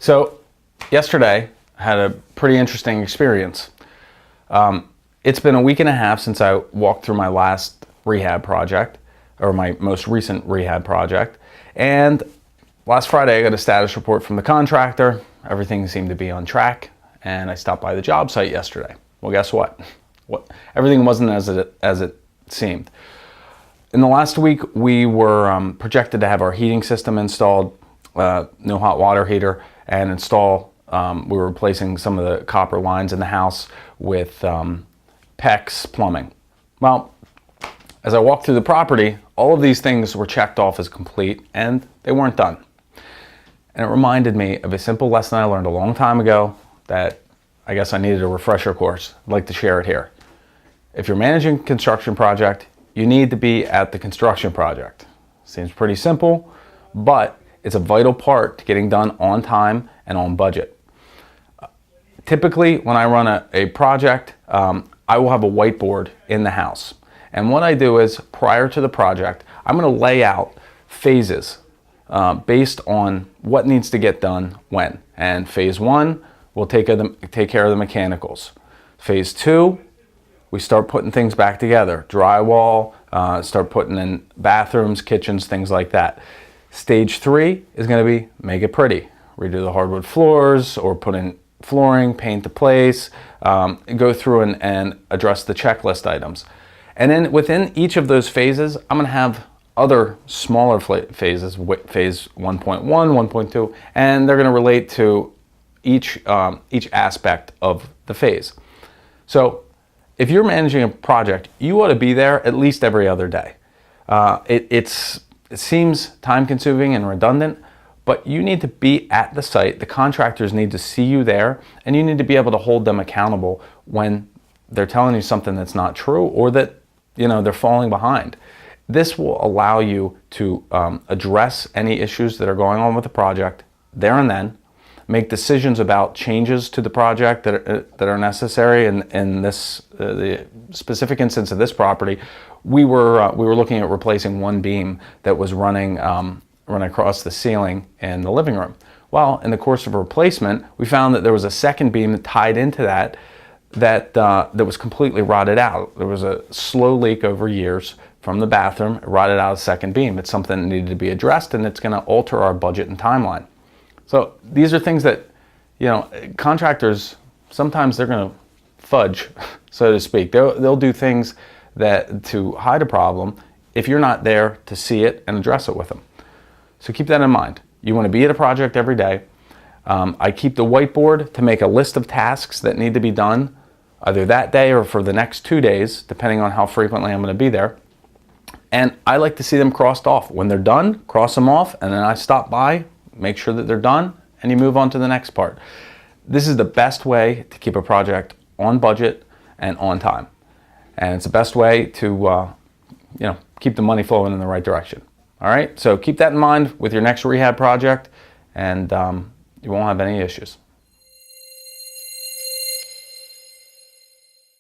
So yesterday I had a pretty interesting experience. It's been a week and a half since I walked through my last rehab project, or my most recent rehab project. And last Friday I got a status report from the contractor. Everything seemed to be on track. And I stopped by the job site yesterday. Well, guess what? Everything wasn't as it seemed. In the last week, we were projected to have our heating system installed, new hot water heater, and we were replacing some of the copper lines in the house with PEX plumbing. Well, as I walked through the property, all of these things were checked off as complete, and they weren't done. And it reminded me of a simple lesson I learned a long time ago that I guess I needed a refresher course. I'd like to share it here. If you're managing a construction project, you need to be at the construction project. Seems pretty simple, but it's a vital part to getting done on time and on budget. Typically, when I run a project, I will have a whiteboard in the house. And what I do is, prior to the project, I'm going to lay out phases based on what needs to get done when. And phase 1, we'll take care of the mechanicals. Phase 2, we start putting things back together. Drywall, start putting in bathrooms, kitchens, things like that. Stage 3 is going to be make it pretty. Redo the hardwood floors or put in flooring, paint the place, go through and address the checklist items. And then within each of those phases, I'm going to have other smaller phases, phase 1.1, 1.2, and they're going to relate to each aspect of the phase. So if you're managing a project, you ought to be there at least every other day. It seems time-consuming and redundant, but you need to be at the site. The contractors need to see you there, and you need to be able to hold them accountable when they're telling you something that's not true or that they're falling behind. This will allow you to address any issues that are going on with the project there and then, make decisions about changes to the project that are necessary. In this the specific instance of this property, we were looking at replacing one beam that was running across the ceiling in the living room. Well, in the course of a replacement, we found that there was a second beam that tied into that was completely rotted out. There was a slow leak over years from the bathroom. It rotted out a second beam. It's something that needed to be addressed, and it's going to alter our budget and timeline. So these are things that, contractors, sometimes they're going to fudge, so to speak. They'll do things to hide a problem if you're not there to see it and address it with them. So keep that in mind. You want to be at a project every day. I keep the whiteboard to make a list of tasks that need to be done either that day or for the next 2 days, depending on how frequently I'm going to be there. And I like to see them crossed off. When they're done, cross them off, and then I stop by, make sure that they're done, and you move on to the next part. This is the best way to keep a project on budget and on time. And it's the best way to keep the money flowing in the right direction. All right, so keep that in mind with your next rehab project, and you won't have any issues.